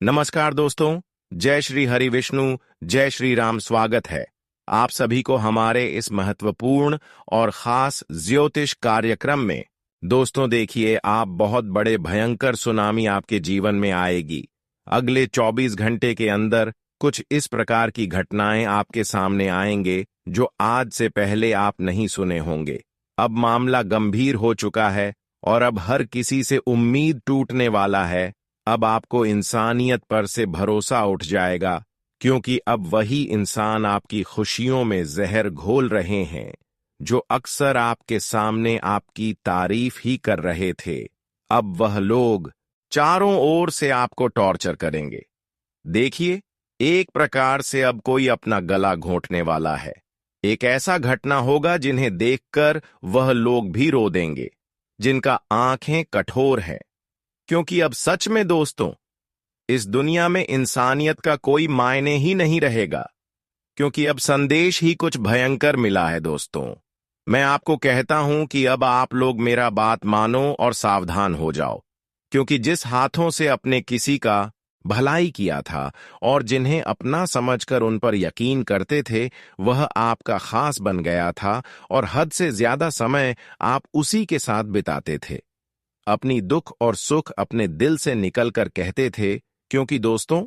नमस्कार दोस्तों। जय श्री हरि विष्णु, जय श्री राम। स्वागत है आप सभी को हमारे इस महत्वपूर्ण और खास ज्योतिष कार्यक्रम में। दोस्तों देखिए, आप बहुत बड़े भयंकर सुनामी आपके जीवन में आएगी। अगले 24 घंटे के अंदर कुछ इस प्रकार की घटनाएं आपके सामने आएंगे जो आज से पहले आप नहीं सुने होंगे। अब मामला गंभीर हो चुका है और अब हर किसी से उम्मीद टूटने वाला है। अब आपको इंसानियत पर से भरोसा उठ जाएगा, क्योंकि अब वही इंसान आपकी खुशियों में जहर घोल रहे हैं जो अक्सर आपके सामने आपकी तारीफ ही कर रहे थे। अब वह लोग चारों ओर से आपको टॉर्चर करेंगे। देखिए, एक प्रकार से अब कोई अपना गला घोंटने वाला है। एक ऐसा घटना होगा जिन्हें देखकर वह लोग भी रो देंगे, जिनका आंखें कठोर हैं। क्योंकि अब सच में दोस्तों, इस दुनिया में इंसानियत का कोई मायने ही नहीं रहेगा, क्योंकि अब संदेश ही कुछ भयंकर मिला है। दोस्तों, मैं आपको कहता हूं कि अब आप लोग मेरा बात मानो और सावधान हो जाओ, क्योंकि जिस हाथों से अपने किसी का भलाई किया था और जिन्हें अपना समझकर उन पर यकीन करते थे, वह आपका खास बन गया था और हद से ज्यादा समय आप उसी के साथ बिताते थे। अपनी दुख और सुख अपने दिल से निकलकर कहते थे, क्योंकि दोस्तों,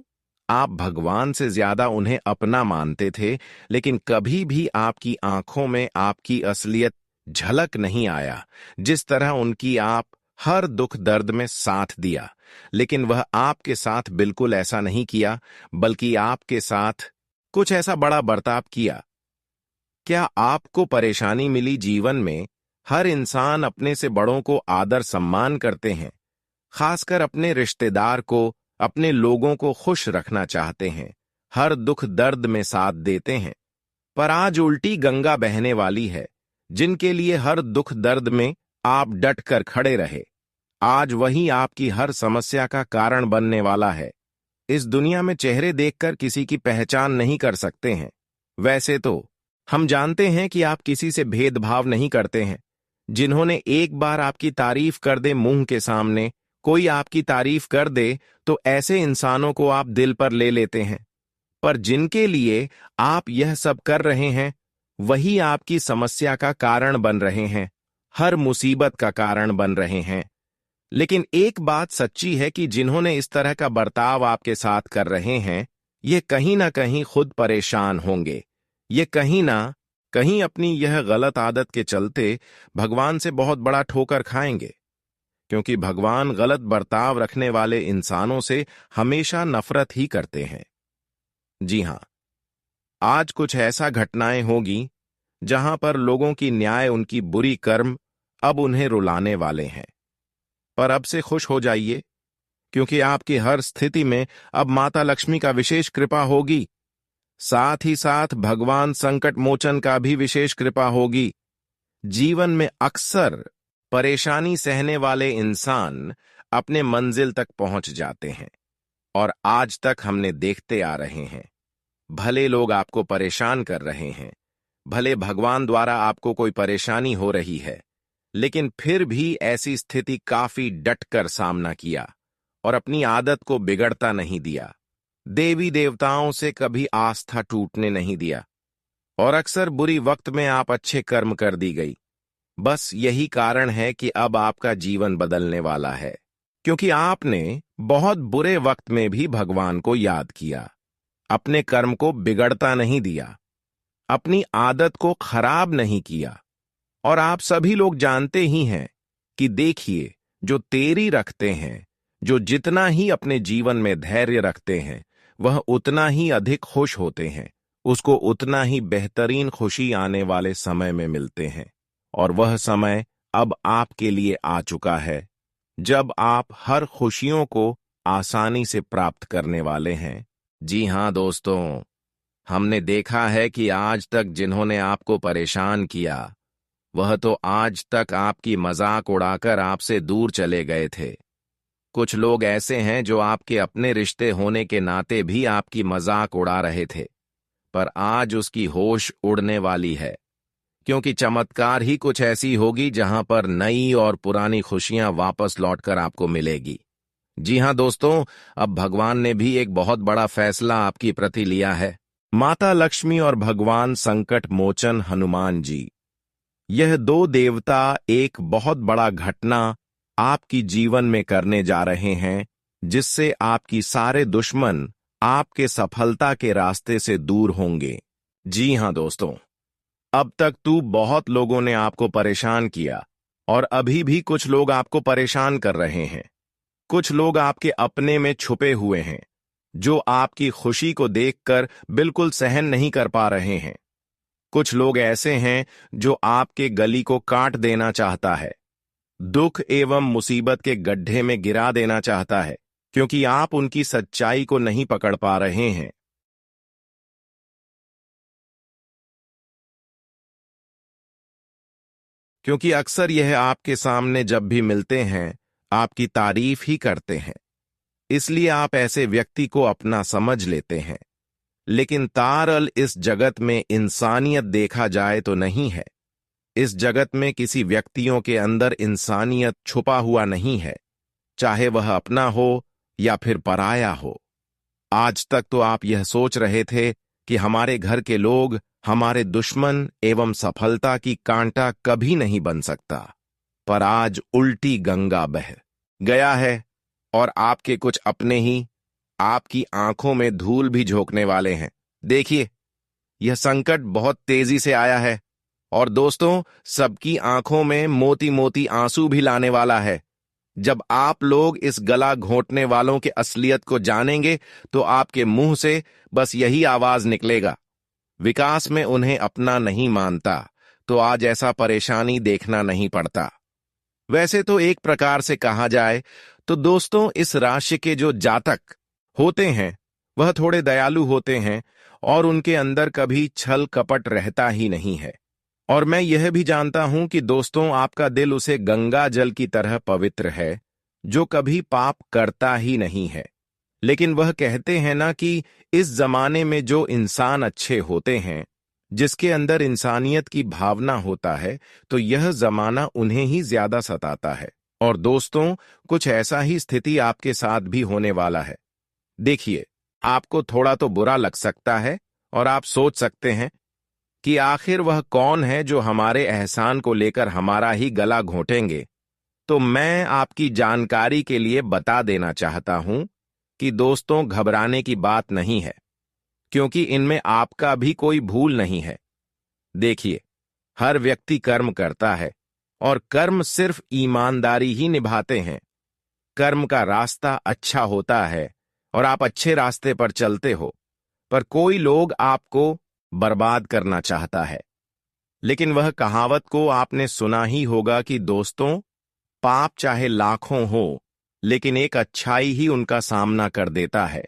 आप भगवान से ज्यादा उन्हें अपना मानते थे। लेकिन कभी भी आपकी आंखों में आपकी असलियत झलक नहीं आया। जिस तरह उनकी आप हर दुख दर्द में साथ दिया, लेकिन वह आपके साथ बिल्कुल ऐसा नहीं किया, बल्कि आपके साथ कुछ ऐसा बड़ा बर्ताव किया। क्या आपको परेशानी मिली जीवन में? हर इंसान अपने से बड़ों को आदर सम्मान करते हैं, खासकर अपने रिश्तेदार को, अपने लोगों को खुश रखना चाहते हैं, हर दुख दर्द में साथ देते हैं। पर आज उल्टी गंगा बहने वाली है, जिनके लिए हर दुख दर्द में आप डट कर खड़े रहे। आज वही आपकी हर समस्या का कारण बनने वाला है। इस दुनिया में चेहरे देखकर किसी की पहचान नहीं कर सकते हैं। वैसे तो हम जानते हैं कि आप किसी से भेदभाव नहीं करते हैं। जिन्होंने एक बार आपकी तारीफ कर दे, मुंह के सामने कोई आपकी तारीफ कर दे, तो ऐसे इंसानों को आप दिल पर ले लेते हैं। पर जिनके लिए आप यह सब कर रहे हैं, वही आपकी समस्या का कारण बन रहे हैं, हर मुसीबत का कारण बन रहे हैं। लेकिन एक बात सच्ची है कि जिन्होंने इस तरह का बर्ताव आपके साथ कर रहे हैं, ये कहीं ना कहीं खुद परेशान होंगे। ये कहीं ना कहीं अपनी यह गलत आदत के चलते भगवान से बहुत बड़ा ठोकर खाएंगे, क्योंकि भगवान गलत बर्ताव रखने वाले इंसानों से हमेशा नफरत ही करते हैं। जी हां, आज कुछ ऐसा घटनाएं होगी जहां पर लोगों की न्याय, उनकी बुरी कर्म अब उन्हें रुलाने वाले हैं। पर अब से खुश हो जाइए, क्योंकि आपकी हर स्थिति में अब माता लक्ष्मी का विशेष कृपा होगी। साथ ही साथ भगवान संकट मोचन का भी विशेष कृपा होगी। जीवन में अक्सर परेशानी सहने वाले इंसान अपने मंजिल तक पहुंच जाते हैं, और आज तक हमने देखते आ रहे हैं। भले लोग आपको परेशान कर रहे हैं, भले भगवान द्वारा आपको कोई परेशानी हो रही है, लेकिन फिर भी ऐसी स्थिति काफी डटकर सामना किया और अपनी आदत को बिगड़ता नहीं दिया। देवी देवताओं से कभी आस्था टूटने नहीं दिया, और अक्सर बुरी वक्त में आप अच्छे कर्म कर दी गई। बस यही कारण है कि अब आपका जीवन बदलने वाला है, क्योंकि आपने बहुत बुरे वक्त में भी भगवान को याद किया, अपने कर्म को बिगड़ता नहीं दिया, अपनी आदत को खराब नहीं किया। और आप सभी लोग जानते ही हैं कि देखिए, जो तेरी रखते हैं, जो जितना ही अपने जीवन में धैर्य रखते हैं, वह उतना ही अधिक खुश होते हैं, उसको उतना ही बेहतरीन खुशी आने वाले समय में मिलते हैं। और वह समय अब आपके लिए आ चुका है, जब आप हर खुशियों को आसानी से प्राप्त करने वाले हैं। जी हां दोस्तों, हमने देखा है कि आज तक जिन्होंने आपको परेशान किया, वह तो आज तक आपकी मजाक उड़ाकर आपसे दूर चले गए थे। कुछ लोग ऐसे हैं जो आपके अपने रिश्ते होने के नाते भी आपकी मजाक उड़ा रहे थे, पर आज उसकी होश उड़ने वाली है, क्योंकि चमत्कार ही कुछ ऐसी होगी जहां पर नई और पुरानी खुशियां वापस लौटकर आपको मिलेगी। जी हाँ दोस्तों, अब भगवान ने भी एक बहुत बड़ा फैसला आपकी प्रति लिया है। माता लक्ष्मी और भगवान संकट मोचन हनुमान जी, यह दो देवता एक बहुत बड़ा घटना आपकी जीवन में करने जा रहे हैं, जिससे आपकी सारे दुश्मन आपके सफलता के रास्ते से दूर होंगे। जी हाँ दोस्तों, अब तक तो बहुत लोगों ने आपको परेशान किया और अभी भी कुछ लोग आपको परेशान कर रहे हैं। कुछ लोग आपके अपने में छुपे हुए हैं, जो आपकी खुशी को देखकर बिल्कुल सहन नहीं कर पा रहे हैं। कुछ लोग ऐसे हैं जो आपके गली को काट देना चाहता है, दुख एवं मुसीबत के गड्ढे में गिरा देना चाहता है, क्योंकि आप उनकी सच्चाई को नहीं पकड़ पा रहे हैं। क्योंकि अक्सर यह आपके सामने जब भी मिलते हैं, आपकी तारीफ ही करते हैं, इसलिए आप ऐसे व्यक्ति को अपना समझ लेते हैं। लेकिन तारल इस जगत में इंसानियत देखा जाए तो नहीं है। इस जगत में किसी व्यक्तियों के अंदर इंसानियत छुपा हुआ नहीं है, चाहे वह अपना हो या फिर पराया हो। आज तक तो आप यह सोच रहे थे कि हमारे घर के लोग हमारे दुश्मन एवं सफलता की कांटा कभी नहीं बन सकता, पर आज उल्टी गंगा बह गया है और आपके कुछ अपने ही आपकी आंखों में धूल भी झोंकने वाले हैं। देखिए, यह संकट बहुत तेजी से आया है और दोस्तों, सबकी आंखों में मोती मोती आंसू भी लाने वाला है। जब आप लोग इस गला घोंटने वालों के असलियत को जानेंगे, तो आपके मुंह से बस यही आवाज निकलेगा, विकास में उन्हें अपना नहीं मानता, तो आज ऐसा परेशानी देखना नहीं पड़ता। वैसे तो एक प्रकार से कहा जाए तो दोस्तों, इस राशि के जो जातक होते हैं वह थोड़े दयालु होते हैं और उनके अंदर कभी छल कपट रहता ही नहीं है। और मैं यह भी जानता हूं कि दोस्तों, आपका दिल उसे गंगा जल की तरह पवित्र है, जो कभी पाप करता ही नहीं है। लेकिन वह कहते हैं ना कि इस जमाने में जो इंसान अच्छे होते हैं, जिसके अंदर इंसानियत की भावना होता है, तो यह जमाना उन्हें ही ज्यादा सताता है। और दोस्तों, कुछ ऐसा ही स्थिति आपके साथ भी होने वाला है। देखिए, आपको थोड़ा तो बुरा लग सकता है और आप सोच सकते हैं कि आखिर वह कौन है जो हमारे एहसान को लेकर हमारा ही गला घोंटेंगे। तो मैं आपकी जानकारी के लिए बता देना चाहता हूं कि दोस्तों, घबराने की बात नहीं है, क्योंकि इनमें आपका भी कोई भूल नहीं है। देखिए, हर व्यक्ति कर्म करता है और कर्म सिर्फ ईमानदारी ही निभाते हैं। कर्म का रास्ता अच्छा होता है और आप अच्छे रास्ते पर चलते हो, पर कोई लोग आपको बर्बाद करना चाहता है। लेकिन वह कहावत को आपने सुना ही होगा कि दोस्तों, पाप चाहे लाखों हो, लेकिन एक अच्छाई ही उनका सामना कर देता है।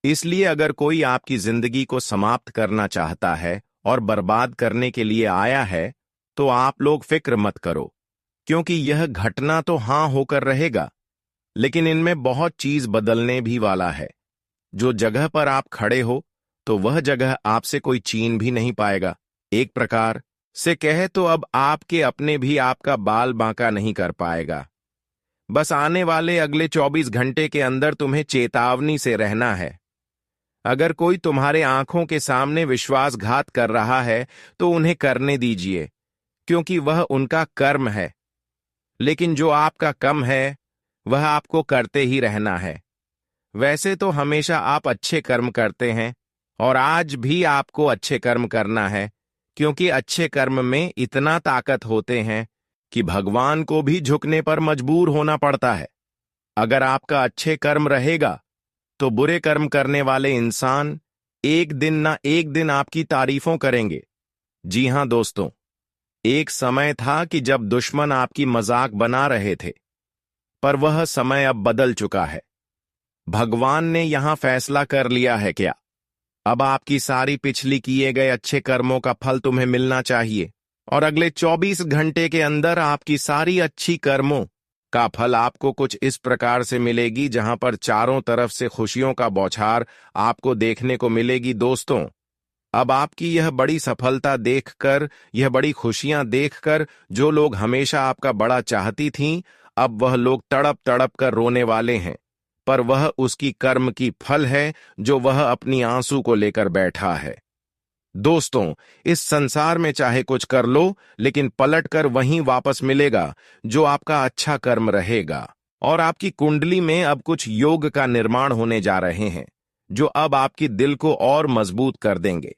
इसलिए अगर कोई आपकी जिंदगी को समाप्त करना चाहता है और बर्बाद करने के लिए आया है, तो आप लोग फिक्र मत करो, क्योंकि यह घटना तो हां होकर रहेगा, लेकिन इनमें बहुत चीज बदलने भी वाला है। जो जगह पर आप खड़े हो, तो वह जगह आपसे कोई छीन भी नहीं पाएगा। एक प्रकार से कहे तो अब आपके अपने भी आपका बाल बांका नहीं कर पाएगा। बस आने वाले अगले 24 घंटे के अंदर तुम्हें चेतावनी से रहना है। अगर कोई तुम्हारे आंखों के सामने विश्वासघात कर रहा है, तो उन्हें करने दीजिए, क्योंकि वह उनका कर्म है। लेकिन जो आपका कम है, वह आपको करते ही रहना है। वैसे तो हमेशा आप अच्छे कर्म करते हैं और आज भी आपको अच्छे कर्म करना है, क्योंकि अच्छे कर्म में इतना ताकत होते हैं कि भगवान को भी झुकने पर मजबूर होना पड़ता है। अगर आपका अच्छे कर्म रहेगा, तो बुरे कर्म करने वाले इंसान एक दिन ना एक दिन आपकी तारीफों करेंगे। जी हां दोस्तों, एक समय था कि जब दुश्मन आपकी मजाक बना रहे थे, पर वह समय अब बदल चुका है। भगवान ने यहां फैसला कर लिया है क्या? अब आपकी सारी पिछली किए गए अच्छे कर्मों का फल तुम्हें मिलना चाहिए, और अगले 24 घंटे के अंदर आपकी सारी अच्छी कर्मों का फल आपको कुछ इस प्रकार से मिलेगी, जहां पर चारों तरफ से खुशियों का बौछार आपको देखने को मिलेगी। दोस्तों, अब आपकी यह बड़ी सफलता देखकर, यह बड़ी खुशियां देखकर जो लोग हमेशा आपका बड़ा चाहती थीं, अब वह लोग तड़प तड़प कर रोने वाले हैं, पर वह उसकी कर्म की फल है जो वह अपनी आंसू को लेकर बैठा है। दोस्तों, इस संसार में चाहे कुछ कर लो, लेकिन पलट कर वहीं वापस मिलेगा जो आपका अच्छा कर्म रहेगा। और आपकी कुंडली में अब कुछ योग का निर्माण होने जा रहे हैं जो अब आपकी दिल को और मजबूत कर देंगे।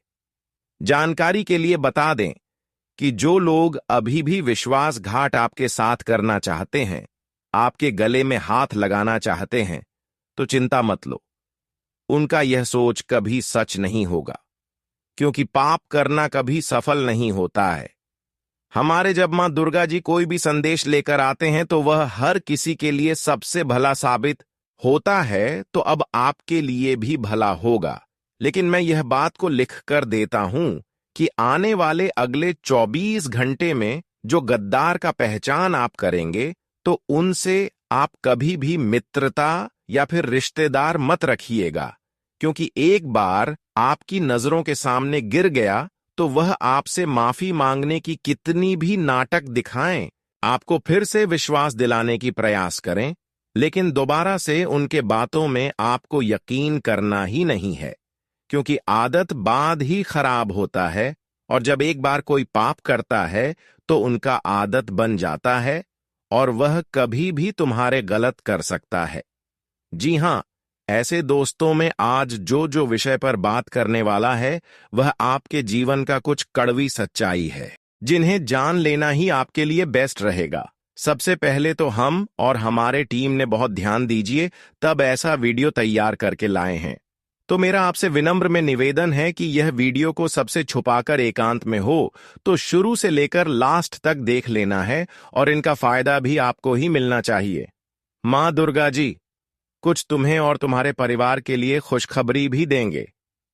जानकारी के लिए बता दें कि जो लोग अभी भी विश्वासघात आपके साथ करना चाहते हैं, आपके गले में हाथ लगाना चाहते हैं, तो चिंता मत लो। उनका यह सोच कभी सच नहीं होगा, क्योंकि पाप करना कभी सफल नहीं होता है। हमारे जब मां दुर्गा जी कोई भी संदेश लेकर आते हैं तो वह हर किसी के लिए सबसे भला साबित होता है, तो अब आपके लिए भी भला होगा। लेकिन मैं यह बात को लिख कर देता हूं कि आने वाले अगले 24 घंटे में जो गद्दार का पहचान आप करेंगे, तो उनसे आप कभी भी मित्रता या फिर रिश्तेदार मत रखिएगा, क्योंकि एक बार आपकी नजरों के सामने गिर गया तो वह आपसे माफी मांगने की कितनी भी नाटक दिखाएं, आपको फिर से विश्वास दिलाने की प्रयास करें, लेकिन दोबारा से उनके बातों में आपको यकीन करना ही नहीं है, क्योंकि आदत बाद ही खराब होता है। और जब एक बार कोई पाप करता है तो उनका आदत बन जाता है और वह कभी भी तुम्हारे गलत कर सकता है। जी हां, ऐसे दोस्तों में आज जो जो विषय पर बात करने वाला है वह आपके जीवन का कुछ कड़वी सच्चाई है, जिन्हें जान लेना ही आपके लिए बेस्ट रहेगा। सबसे पहले तो हम और हमारे टीम ने बहुत ध्यान दीजिए तब ऐसा वीडियो तैयार करके लाए हैं। तो मेरा आपसे विनम्र में निवेदन है कि यह वीडियो को सबसे छुपाकर एकांत में हो तो शुरू से लेकर लास्ट तक देख लेना है, और इनका फायदा भी आपको ही मिलना चाहिए। मां दुर्गा जी कुछ तुम्हें और तुम्हारे परिवार के लिए खुशखबरी भी देंगे।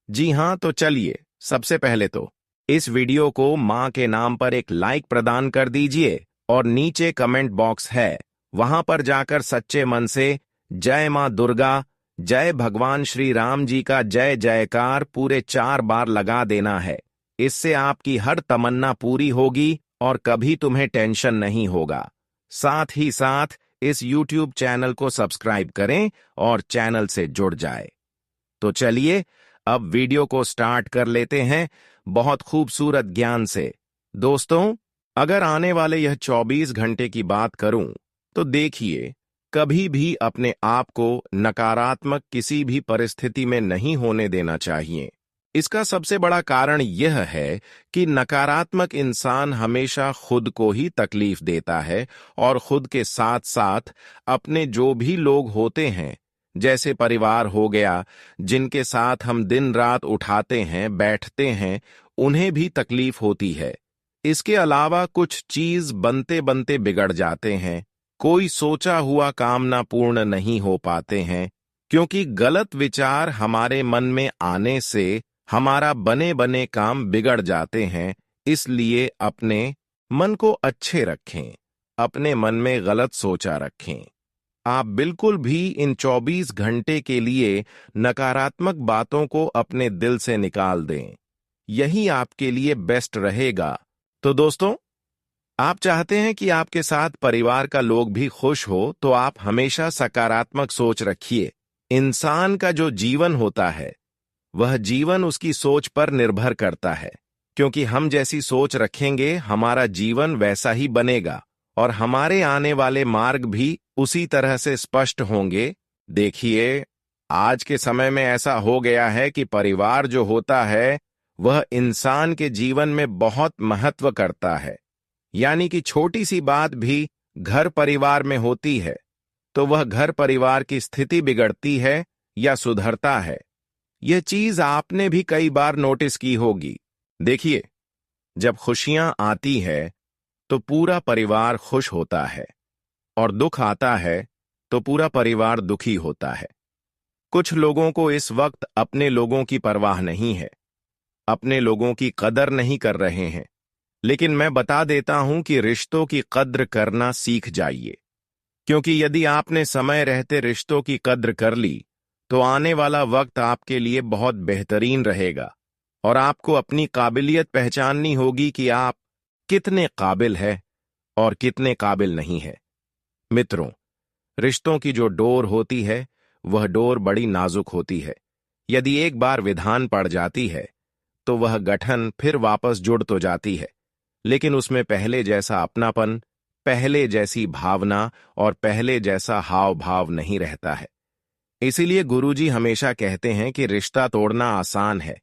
जी हां, तो चलिए सबसे पहले तो इस वीडियो को मां के नाम पर एक लाइक प्रदान कर दीजिए, और नीचे कमेंट बॉक्स है, वहां पर जाकर सच्चे मन से जय मां दुर्गा, जय भगवान श्री राम जी का जय जयकार पूरे 4 बार लगा देना है। इससे आपकी हर तमन्ना पूरी होगी और कभी तुम्हें टेंशन नहीं होगा। साथ ही साथ इस YouTube चैनल को सब्सक्राइब करें और चैनल से जुड़ जाए। तो चलिए अब वीडियो को स्टार्ट कर लेते हैं बहुत खूबसूरत ज्ञान से। दोस्तों, अगर आने वाले यह 24 घंटे की बात करूं तो देखिए, कभी भी अपने आप को नकारात्मक किसी भी परिस्थिति में नहीं होने देना चाहिए। इसका सबसे बड़ा कारण यह है कि नकारात्मक इंसान हमेशा खुद को ही तकलीफ देता है और खुद के साथ साथ अपने जो भी लोग होते हैं, जैसे परिवार हो गया, जिनके साथ हम दिन रात उठाते हैं बैठते हैं, उन्हें भी तकलीफ होती है। इसके अलावा कुछ चीज बनते बनते बिगड़ जाते हैं, कोई सोचा हुआ काम ना पूर्ण नहीं हो पाते हैं, क्योंकि गलत विचार हमारे मन में आने से हमारा बने बने काम बिगड़ जाते हैं। इसलिए अपने मन को अच्छे रखें, अपने मन में गलत सोचा रखें। आप बिल्कुल भी इन 24 घंटे के लिए नकारात्मक बातों को अपने दिल से निकाल दें, यही आपके लिए बेस्ट रहेगा। तो दोस्तों, आप चाहते हैं कि आपके साथ परिवार का लोग भी खुश हो, तो आप हमेशा सकारात्मक सोच रखिए। इंसान का जो जीवन होता है वह जीवन उसकी सोच पर निर्भर करता है, क्योंकि हम जैसी सोच रखेंगे हमारा जीवन वैसा ही बनेगा और हमारे आने वाले मार्ग भी उसी तरह से स्पष्ट होंगे। देखिए, आज के समय में ऐसा हो गया है कि परिवार जो होता है वह इंसान के जीवन में बहुत महत्व करता है। यानी कि छोटी सी बात भी घर परिवार में होती है तो वह घर परिवार की स्थिति बिगड़ती है या सुधरता है। यह चीज आपने भी कई बार नोटिस की होगी। देखिए, जब खुशियां आती है तो पूरा परिवार खुश होता है, और दुख आता है तो पूरा परिवार दुखी होता है। कुछ लोगों को इस वक्त अपने लोगों की परवाह नहीं है, अपने लोगों की कदर नहीं कर रहे हैं, लेकिन मैं बता देता हूं कि रिश्तों की कद्र करना सीख जाइए, क्योंकि यदि आपने समय रहते रिश्तों की कद्र कर ली तो आने वाला वक्त आपके लिए बहुत बेहतरीन रहेगा, और आपको अपनी काबिलियत पहचाननी होगी कि आप कितने काबिल हैं और कितने काबिल नहीं है। मित्रों, रिश्तों की जो डोर होती है वह डोर बड़ी नाजुक होती है। यदि एक बार विधान पड़ जाती है तो वह गठन फिर वापस जुड़ तो जाती है, लेकिन उसमें पहले जैसा अपनापन, पहले जैसी भावना और पहले जैसा हाव भाव नहीं रहता है। इसीलिए गुरुजी हमेशा कहते हैं कि रिश्ता तोड़ना आसान है,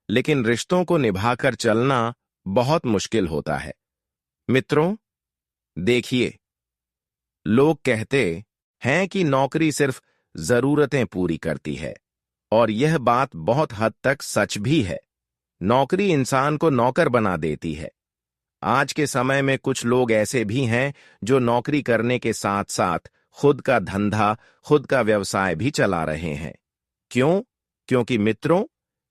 लेकिन रिश्तों को निभाकर चलना बहुत मुश्किल होता है। मित्रों, देखिए, लोग कहते हैं कि नौकरी सिर्फ जरूरतें पूरी करती है, और यह बात बहुत हद तक सच भी है। नौकरी इंसान को नौकर बना देती है। आज के समय में कुछ लोग ऐसे भी हैं जो नौकरी करने के साथ साथ खुद का धंधा, खुद का व्यवसाय भी चला रहे हैं। क्यों? क्योंकि मित्रों,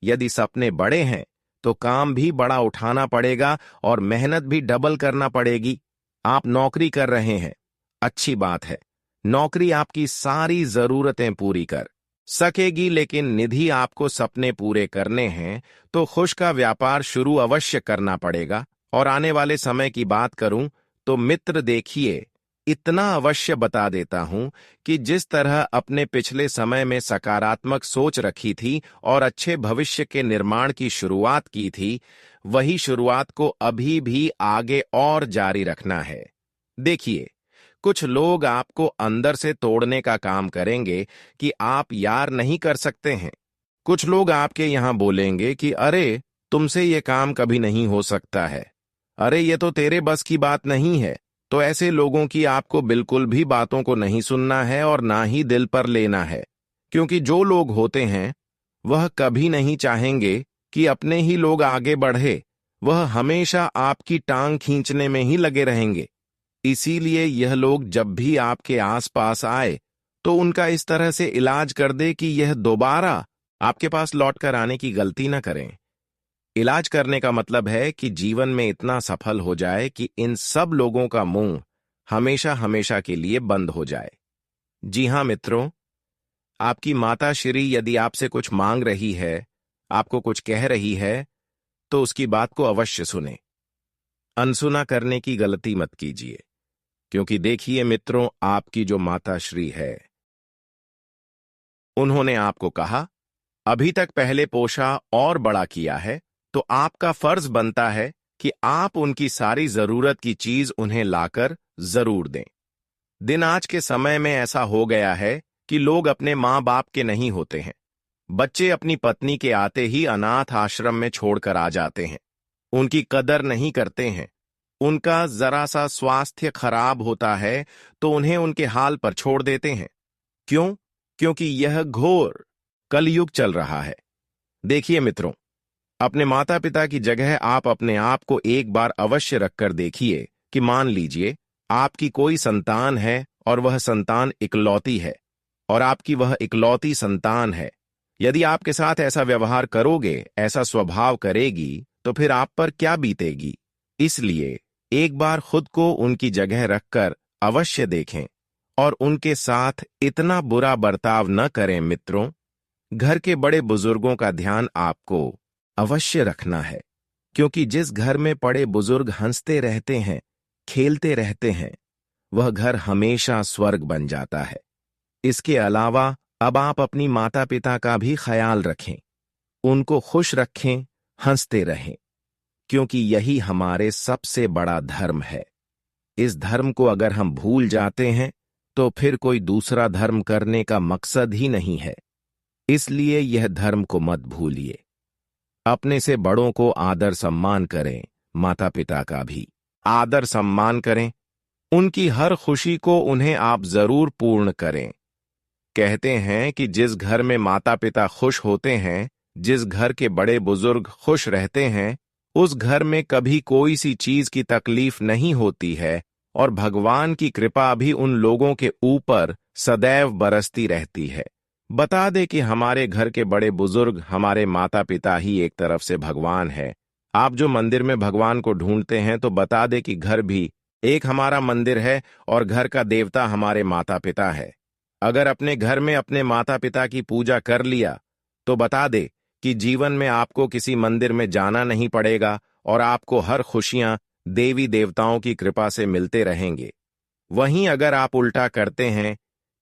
यदि सपने बड़े हैं तो काम भी बड़ा उठाना पड़ेगा और मेहनत भी डबल करना पड़ेगी। आप नौकरी कर रहे हैं, अच्छी बात है। नौकरी आपकी सारी जरूरतें पूरी कर सकेगी, लेकिन निधि आपको सपने पूरे करने हैं तो खुश का व्यापार शुरू अवश्य करना पड़ेगा। और आने वाले समय की बात करूं तो मित्र देखिए, इतना अवश्य बता देता हूं कि जिस तरह अपने पिछले समय में सकारात्मक सोच रखी थी और अच्छे भविष्य के निर्माण की शुरुआत की थी, वही शुरुआत को अभी भी आगे और जारी रखना है। देखिए, कुछ लोग आपको अंदर से तोड़ने का काम करेंगे कि आप यार नहीं कर सकते हैं। कुछ लोग आपके यहां बोलेंगे कि अरे, तुमसे ये काम कभी नहीं हो सकता है, अरे ये तो तेरे बस की बात नहीं है। तो ऐसे लोगों की आपको बिल्कुल भी बातों को नहीं सुनना है और ना ही दिल पर लेना है, क्योंकि जो लोग होते हैं वह कभी नहीं चाहेंगे कि अपने ही लोग आगे बढ़े। वह हमेशा आपकी टांग खींचने में ही लगे रहेंगे। इसीलिए यह लोग जब भी आपके आसपास आए तो उनका इस तरह से इलाज कर दे कि यह दोबारा आपके पास लौटकर आने की गलती न करें। इलाज करने का मतलब है कि जीवन में इतना सफल हो जाए कि इन सब लोगों का मुंह हमेशा हमेशा के लिए बंद हो जाए। जी हां मित्रों, आपकी माता श्री यदि आपसे कुछ मांग रही है, आपको कुछ कह रही है, तो उसकी बात को अवश्य सुने। अनसुना करने की गलती मत कीजिए, क्योंकि देखिए मित्रों, आपकी जो माता श्री है, उन्होंने आपको कहा, अभी तक पहले पोषा और बड़ा किया है, तो आपका फर्ज बनता है कि आप उनकी सारी जरूरत की चीज उन्हें लाकर जरूर दें। दिन आज के समय में ऐसा हो गया है कि लोग अपने माँ बाप के नहीं होते हैं। बच्चे अपनी पत्नी के आते ही अनाथ आश्रम में छोड़कर आ जाते हैं। उनकी कदर नहीं करते हैं। उनका जरा सा स्वास्थ्य खराब होता है तो उन्हें उनके हाल पर छोड़ देते हैं। क्यों? क्योंकि यह घोर कलयुग चल रहा है। देखिए मित्रों, अपने माता पिता की जगह आप अपने आप को एक बार अवश्य रखकर देखिए कि मान लीजिए आपकी कोई संतान है और वह संतान इकलौती है, और आपकी वह इकलौती संतान है। यदि आपके साथ ऐसा व्यवहार करोगे, ऐसा स्वभाव करेगी, तो फिर आप पर क्या बीतेगी। इसलिए एक बार खुद को उनकी जगह रखकर अवश्य देखें और उनके साथ इतना बुरा बर्ताव न करें। मित्रों, घर के बड़े बुजुर्गों का ध्यान आपको अवश्य रखना है, क्योंकि जिस घर में बड़े बुजुर्ग हंसते रहते हैं, खेलते रहते हैं, वह घर हमेशा स्वर्ग बन जाता है। इसके अलावा अब आप अपनी माता पिता का भी ख्याल रखें, उनको खुश रखें, हंसते रहें, क्योंकि यही हमारे सबसे बड़ा धर्म है। इस धर्म को अगर हम भूल जाते हैं तो फिर कोई दूसरा धर्म करने का मकसद ही नहीं है। इसलिए यह धर्म को मत भूलिए। अपने से बड़ों को आदर सम्मान करें, माता पिता का भी आदर सम्मान करें। उनकी हर खुशी को उन्हें आप जरूर पूर्ण करें। कहते हैं कि जिस घर में माता पिता खुश होते हैं, जिस घर के बड़े बुजुर्ग खुश रहते हैं, उस घर में कभी कोई सी चीज की तकलीफ नहीं होती है और भगवान की कृपा भी उन लोगों के ऊपर सदैव बरसती रहती है। बता दे कि हमारे घर के बड़े बुजुर्ग, हमारे माता पिता ही एक तरफ से भगवान है। आप जो मंदिर में भगवान को ढूंढते हैं, तो बता दे कि घर भी एक हमारा मंदिर है और घर का देवता हमारे माता पिता है। अगर अपने घर में अपने माता पिता की पूजा कर लिया तो बता दे कि जीवन में आपको किसी मंदिर में जाना नहीं पड़ेगा और आपको हर खुशियां देवी देवताओं की कृपा से मिलते रहेंगे। वहीं अगर आप उल्टा करते हैं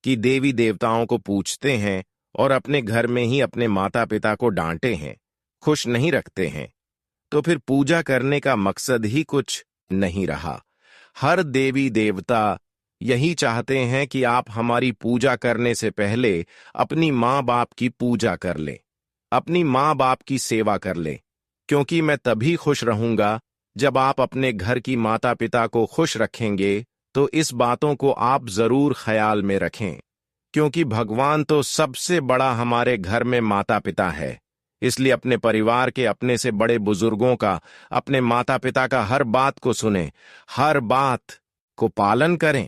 कि देवी देवताओं को पूछते हैं और अपने घर में ही अपने माता पिता को डांटे हैं, खुश नहीं रखते हैं, तो फिर पूजा करने का मकसद ही कुछ नहीं रहा। हर देवी देवता यही चाहते हैं कि आप हमारी पूजा करने से पहले अपनी माँ बाप की पूजा कर ले, अपनी माँ बाप की सेवा कर ले, क्योंकि मैं तभी खुश रहूंगा जब आप अपने घर की माता पिता को खुश रखेंगे। तो इस बातों को आप जरूर ख्याल में रखें, क्योंकि भगवान तो सबसे बड़ा हमारे घर में माता पिता है। इसलिए अपने परिवार के अपने से बड़े बुजुर्गों का, अपने माता पिता का हर बात को सुने, हर बात को पालन करें।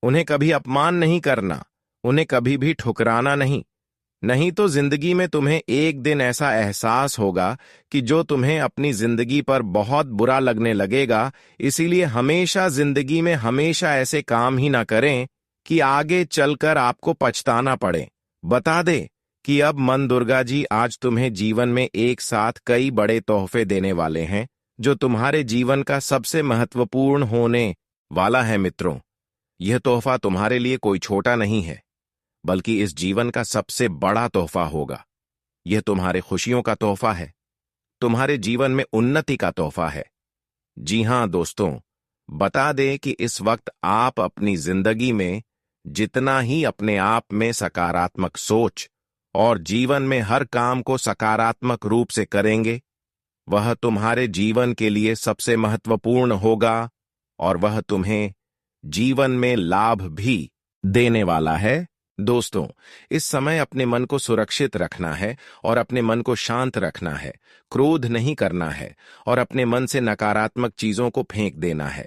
उन्हें कभी अपमान नहीं करना, उन्हें कभी भी ठुकराना नहीं। नहीं तो जिंदगी में तुम्हें एक दिन ऐसा एहसास होगा कि जो तुम्हें अपनी जिंदगी पर बहुत बुरा लगने लगेगा। इसीलिए हमेशा जिंदगी में हमेशा ऐसे काम ही ना करें कि आगे चलकर आपको पछताना पड़े। बता दे कि अब मन दुर्गा जी आज तुम्हें जीवन में एक साथ कई बड़े तोहफे देने वाले हैं, जो तुम्हारे जीवन का सबसे महत्वपूर्ण होने वाला है। मित्रों, यह तोहफा तुम्हारे लिए कोई छोटा नहीं है, बल्कि इस जीवन का सबसे बड़ा तोहफा होगा। यह तुम्हारे खुशियों का तोहफा है, तुम्हारे जीवन में उन्नति का तोहफा है। जी हां दोस्तों, बता दें कि इस वक्त आप अपनी जिंदगी में जितना ही अपने आप में सकारात्मक सोच और जीवन में हर काम को सकारात्मक रूप से करेंगे, वह तुम्हारे जीवन के लिए सबसे महत्वपूर्ण होगा और वह तुम्हें जीवन में लाभ भी देने वाला है। दोस्तों, इस समय अपने मन को सुरक्षित रखना है और अपने मन को शांत रखना है, क्रोध नहीं करना है और अपने मन से नकारात्मक चीजों को फेंक देना है।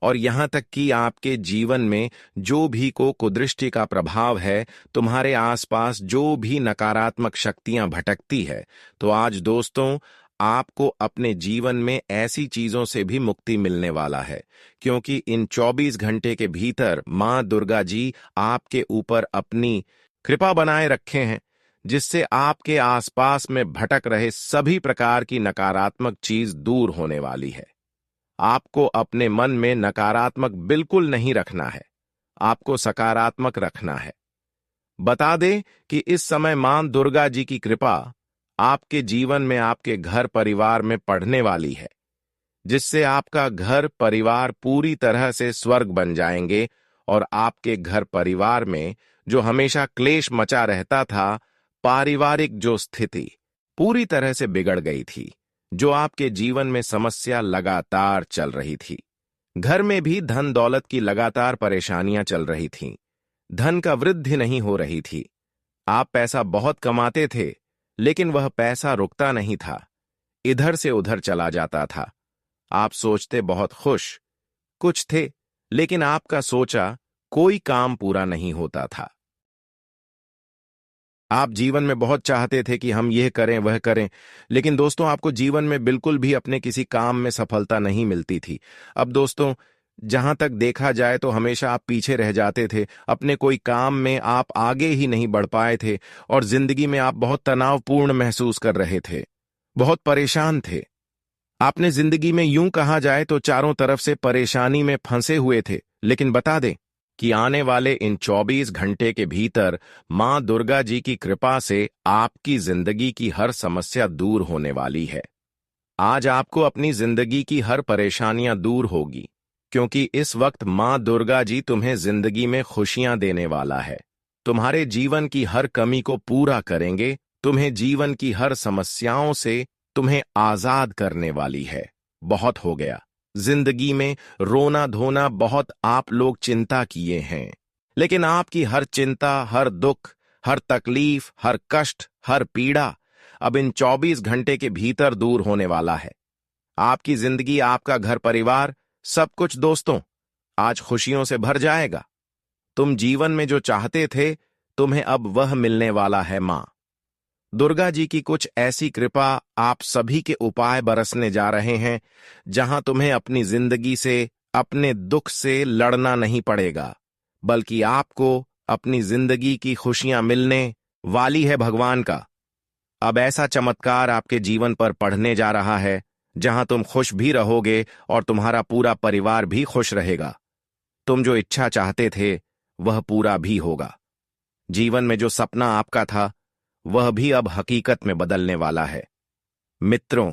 और यहां तक कि आपके जीवन में जो भी को कुदृष्टि का प्रभाव है, तुम्हारे आसपास जो भी नकारात्मक शक्तियां भटकती है, तो आज दोस्तों आपको अपने जीवन में ऐसी चीजों से भी मुक्ति मिलने वाला है, क्योंकि इन 24 घंटे के भीतर मां दुर्गा जी आपके ऊपर अपनी कृपा बनाए रखे हैं, जिससे आपके आसपास में भटक रहे सभी प्रकार की नकारात्मक चीज दूर होने वाली है। आपको अपने मन में नकारात्मक बिल्कुल नहीं रखना है, आपको सकारात्मक रखना है। बता दें कि इस समय मां दुर्गा जी की कृपा आपके जीवन में, आपके घर परिवार में पड़ने वाली है, जिससे आपका घर परिवार पूरी तरह से स्वर्ग बन जाएंगे और आपके घर परिवार में जो हमेशा क्लेश मचा रहता था, पारिवारिक जो स्थिति पूरी तरह से बिगड़ गई थी, जो आपके जीवन में समस्या लगातार चल रही थी, घर में भी धन दौलत की लगातार परेशानियां चल रही थीं, धन का वृद्धि नहीं हो रही थी। आप पैसा बहुत कमाते थे, लेकिन वह पैसा रुकता नहीं था, इधर से उधर चला जाता था। आप सोचते बहुत खुश कुछ थे, लेकिन आपका सोचा कोई काम पूरा नहीं होता था। आप जीवन में बहुत चाहते थे कि हम यह करें वह करें, लेकिन दोस्तों आपको जीवन में बिल्कुल भी अपने किसी काम में सफलता नहीं मिलती थी। अब दोस्तों, जहां तक देखा जाए तो हमेशा आप पीछे रह जाते थे, अपने कोई काम में आप आगे ही नहीं बढ़ पाए थे और जिंदगी में आप बहुत तनावपूर्ण महसूस कर रहे थे, बहुत परेशान थे। आपने जिंदगी में यूं कहा जाए तो चारों तरफ से परेशानी में फंसे हुए थे। लेकिन बता दें कि आने वाले इन 24 घंटे के भीतर मां दुर्गा जी की कृपा से आपकी जिंदगी की हर समस्या दूर होने वाली है। आज आपको अपनी जिंदगी की हर परेशानियां दूर होगी, क्योंकि इस वक्त मां दुर्गा जी तुम्हें जिंदगी में खुशियां देने वाला है, तुम्हारे जीवन की हर कमी को पूरा करेंगे, तुम्हें जीवन की हर समस्याओं से तुम्हें आजाद करने वाली है। बहुत हो गया, जिंदगी में रोना धोना बहुत आप लोग चिंता किए हैं, लेकिन आपकी हर चिंता, हर दुख, हर तकलीफ, हर कष्ट, हर पीड़ा अब इन 24 घंटे के भीतर दूर होने वाला है। आपकी जिंदगी, आपका घर परिवार, सब कुछ दोस्तों आज खुशियों से भर जाएगा। तुम जीवन में जो चाहते थे, तुम्हें अब वह मिलने वाला है। मां दुर्गा जी की कुछ ऐसी कृपा आप सभी के उपाय बरसने जा रहे हैं, जहां तुम्हें अपनी जिंदगी से, अपने दुख से लड़ना नहीं पड़ेगा, बल्कि आपको अपनी जिंदगी की खुशियां मिलने वाली है भगवान का। अब ऐसा चमत्कार आपके जीवन पर पढ़ने जा रहा है, जहां तुम खुश भी रहोगे और तुम्हारा पूरा परिवार भी खुश रहेगा। तुम जो इच्छा चाहते थे, वह पूरा भी होगा। जीवन में जो सपना आपका था वह भी अब हकीकत में बदलने वाला है। मित्रों,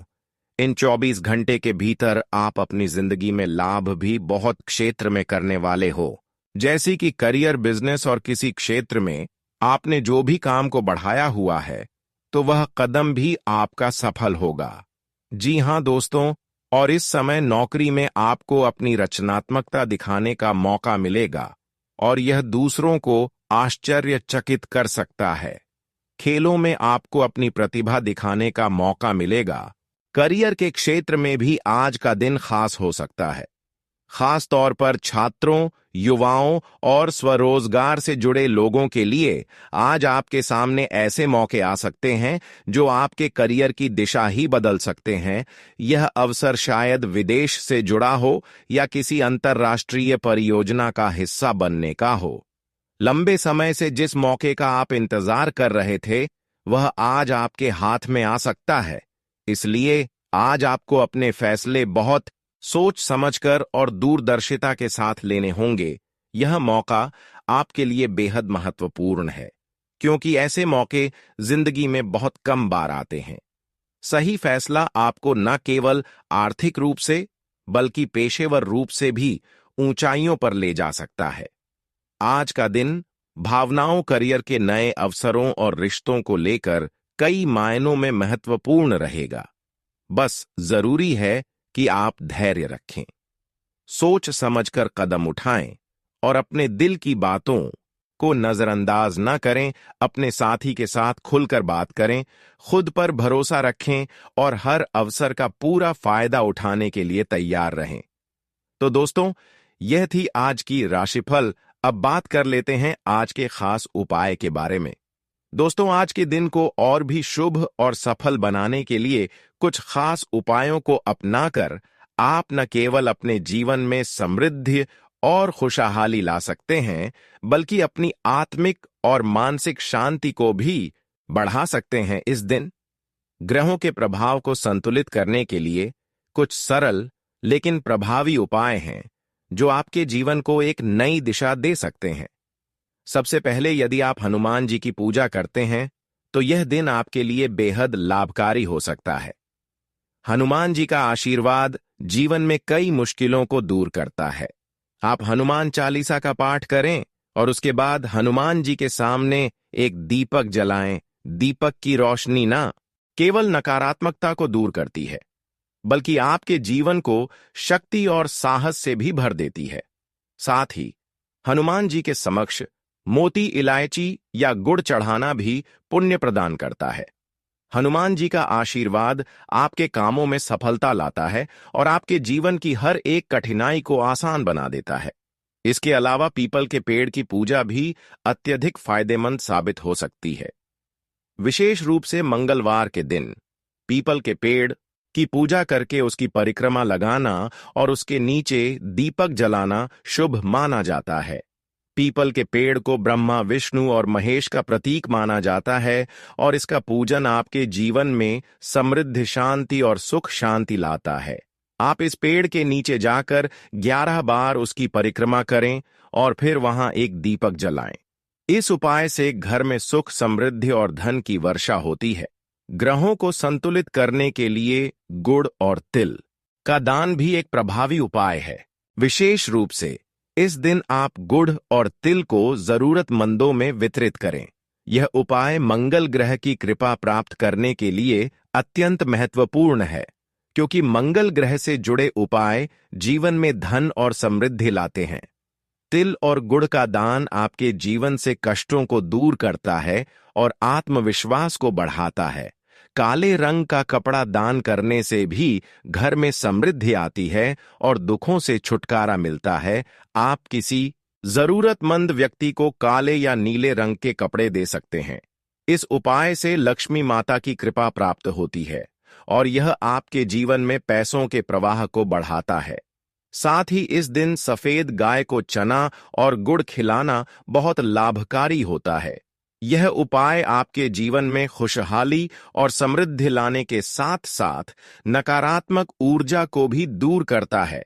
इन 24 घंटे के भीतर आप अपनी जिंदगी में लाभ भी बहुत क्षेत्र में करने वाले हो, जैसी कि करियर, बिजनेस और किसी क्षेत्र में आपने जो भी काम को बढ़ाया हुआ है तो वह कदम भी आपका सफल होगा। जी हां दोस्तों, और इस समय नौकरी में आपको अपनी रचनात्मकता दिखाने का मौका मिलेगा और यह दूसरों को आश्चर्यचकित कर सकता है। खेलों में आपको अपनी प्रतिभा दिखाने का मौका मिलेगा। करियर के क्षेत्र में भी आज का दिन खास हो सकता है, खास तौर पर छात्रों, युवाओं और स्वरोजगार से जुड़े लोगों के लिए आज आपके सामने ऐसे मौके आ सकते हैं जो आपके करियर की दिशा ही बदल सकते हैं। यह अवसर शायद विदेश से जुड़ा हो या किसी अंतर्राष्ट्रीय परियोजना का हिस्सा बनने का हो। लंबे समय से जिस मौके का आप इंतजार कर रहे थे वह आज आपके हाथ में आ सकता है। इसलिए आज आपको अपने फैसले बहुत सोच समझकर और दूरदर्शिता के साथ लेने होंगे। यह मौका आपके लिए बेहद महत्वपूर्ण है, क्योंकि ऐसे मौके जिंदगी में बहुत कम बार आते हैं। सही फैसला आपको न केवल आर्थिक रूप से बल्कि पेशेवर रूप से भी ऊंचाइयों पर ले जा सकता है। आज का दिन भावनाओं, करियर के नए अवसरों और रिश्तों को लेकर कई मायनों में महत्वपूर्ण रहेगा। बस जरूरी है कि आप धैर्य रखें, सोच समझकर कदम उठाएं और अपने दिल की बातों को नजरअंदाज न करें। अपने साथी के साथ खुलकर बात करें, खुद पर भरोसा रखें और हर अवसर का पूरा फायदा उठाने के लिए तैयार रहें। तो दोस्तों, यह थी आज की राशिफल। अब बात कर लेते हैं आज के खास उपाय के बारे में। दोस्तों, आज के दिन को और भी शुभ और सफल बनाने के लिए कुछ खास उपायों को अपनाकर आप न केवल अपने जीवन में समृद्धि और खुशहाली ला सकते हैं, बल्कि अपनी आत्मिक और मानसिक शांति को भी बढ़ा सकते हैं। इस दिन ग्रहों के प्रभाव को संतुलित करने के लिए कुछ सरल लेकिन प्रभावी उपाय हैं जो आपके जीवन को एक नई दिशा दे सकते हैं। सबसे पहले, यदि आप हनुमान जी की पूजा करते हैं तो यह दिन आपके लिए बेहद लाभकारी हो सकता है। हनुमान जी का आशीर्वाद जीवन में कई मुश्किलों को दूर करता है। आप हनुमान चालीसा का पाठ करें और उसके बाद हनुमान जी के सामने एक दीपक जलाएं। दीपक की रोशनी ना केवल नकारात्मकता को दूर करती है, बल्कि आपके जीवन को शक्ति और साहस से भी भर देती है। साथ ही हनुमान जी के समक्ष मोती, इलायची या गुड़ चढ़ाना भी पुण्य प्रदान करता है। हनुमान जी का आशीर्वाद आपके कामों में सफलता लाता है और आपके जीवन की हर एक कठिनाई को आसान बना देता है। इसके अलावा पीपल के पेड़ की पूजा भी अत्यधिक फायदेमंद साबित हो सकती है। विशेष रूप से मंगलवार के दिन पीपल के पेड़ की पूजा करके उसकी परिक्रमा लगाना और उसके नीचे दीपक जलाना शुभ माना जाता है। पीपल के पेड़ को ब्रह्मा, विष्णु और महेश का प्रतीक माना जाता है और इसका पूजन आपके जीवन में समृद्धि, शांति और सुख शांति लाता है। आप इस पेड़ के नीचे जाकर 11 बार उसकी परिक्रमा करें और फिर वहां एक दीपक जलाएं। इस उपाय से घर में सुख, समृद्धि और धन की वर्षा होती है। ग्रहों को संतुलित करने के लिए गुड़ और तिल का दान भी एक प्रभावी उपाय है। विशेष रूप से इस दिन आप गुड़ और तिल को जरूरतमंदों में वितरित करें। यह उपाय मंगल ग्रह की कृपा प्राप्त करने के लिए अत्यंत महत्वपूर्ण है, क्योंकि मंगल ग्रह से जुड़े उपाय जीवन में धन और समृद्धि लाते हैं। तिल और गुड़ का दान आपके जीवन से कष्टों को दूर करता है और आत्मविश्वास को बढ़ाता है। काले रंग का कपड़ा दान करने से भी घर में समृद्धि आती है और दुखों से छुटकारा मिलता है। आप किसी जरूरतमंद व्यक्ति को काले या नीले रंग के कपड़े दे सकते हैं। इस उपाय से लक्ष्मी माता की कृपा प्राप्त होती है और यह आपके जीवन में पैसों के प्रवाह को बढ़ाता है। साथ ही इस दिन सफेद गाय को चना और गुड़ खिलाना बहुत लाभकारी होता है। यह उपाय आपके जीवन में खुशहाली और समृद्धि लाने के साथ साथ नकारात्मक ऊर्जा को भी दूर करता है।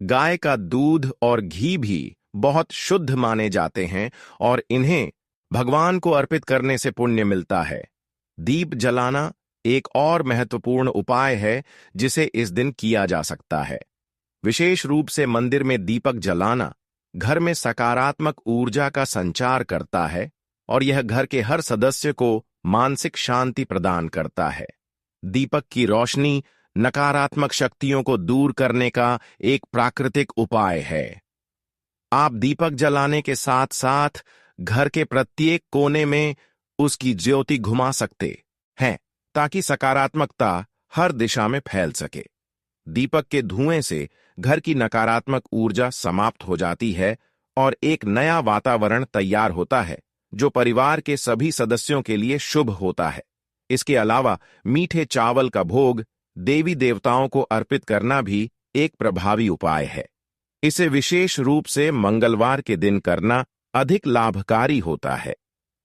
गाय का दूध और घी भी बहुत शुद्ध माने जाते हैं और इन्हें भगवान को अर्पित करने से पुण्य मिलता है। दीप जलाना एक और महत्वपूर्ण उपाय है जिसे इस दिन किया जा सकता है। विशेष रूप से मंदिर में दीपक जलाना घर में सकारात्मक ऊर्जा का संचार करता है और यह घर के हर सदस्य को मानसिक शांति प्रदान करता है। दीपक की रोशनी नकारात्मक शक्तियों को दूर करने का एक प्राकृतिक उपाय है। आप दीपक जलाने के साथ साथ घर के प्रत्येक कोने में उसकी ज्योति घुमा सकते हैं ताकि सकारात्मकता हर दिशा में फैल सके। दीपक के धुएं से घर की नकारात्मक ऊर्जा समाप्त हो जाती है और एक नया वातावरण तैयार होता है जो परिवार के सभी सदस्यों के लिए शुभ होता है। इसके अलावा मीठे चावल का भोग देवी देवताओं को अर्पित करना भी एक प्रभावी उपाय है। इसे विशेष रूप से मंगलवार के दिन करना अधिक लाभकारी होता है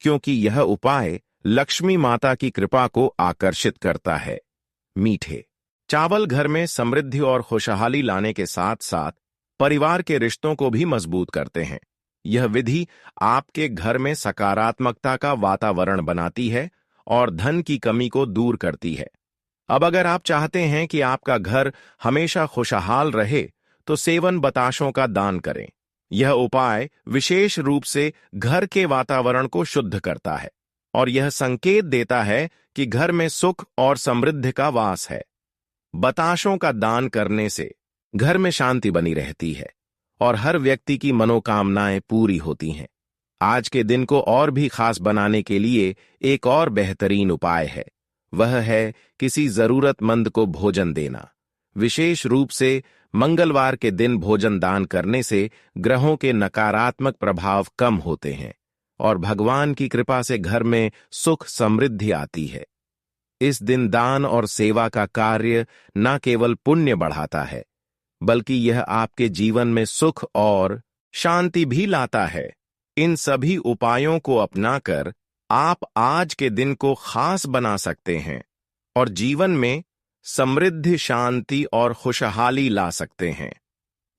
क्योंकि यह उपाय लक्ष्मी माता की कृपा को आकर्षित करता है। मीठे चावल घर में समृद्धि और खुशहाली लाने के साथ साथ परिवार के रिश्तों को भी मजबूत करते हैं। यह विधि आपके घर में सकारात्मकता का वातावरण बनाती है और धन की कमी को दूर करती है। अब अगर आप चाहते हैं कि आपका घर हमेशा खुशहाल रहे तो सेवन बताशों का दान करें। यह उपाय विशेष रूप से घर के वातावरण को शुद्ध करता है और यह संकेत देता है कि घर में सुख और समृद्धि का वास है। बताशों का दान करने से घर में शांति बनी रहती है और हर व्यक्ति की मनोकामनाएं पूरी होती हैं। आज के दिन को और भी खास बनाने के लिए एक और बेहतरीन उपाय है, वह है किसी जरूरतमंद को भोजन देना। विशेष रूप से मंगलवार के दिन भोजन दान करने से ग्रहों के नकारात्मक प्रभाव कम होते हैं और भगवान की कृपा से घर में सुख समृद्धि आती है। इस दिन दान और सेवा का कार्य न केवल पुण्य बढ़ाता है बल्कि यह आपके जीवन में सुख और शांति भी लाता है। इन सभी उपायों को अपनाकर आप आज के दिन को खास बना सकते हैं और जीवन में समृद्धि, शांति और खुशहाली ला सकते हैं।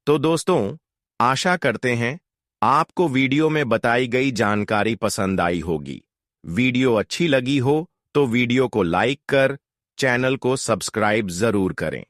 तो दोस्तों, आशा करते हैं आपको वीडियो में बताई गई जानकारी पसंद आई होगी। वीडियो अच्छी लगी हो तो वीडियो को लाइक कर चैनल को सब्सक्राइब जरूर करें।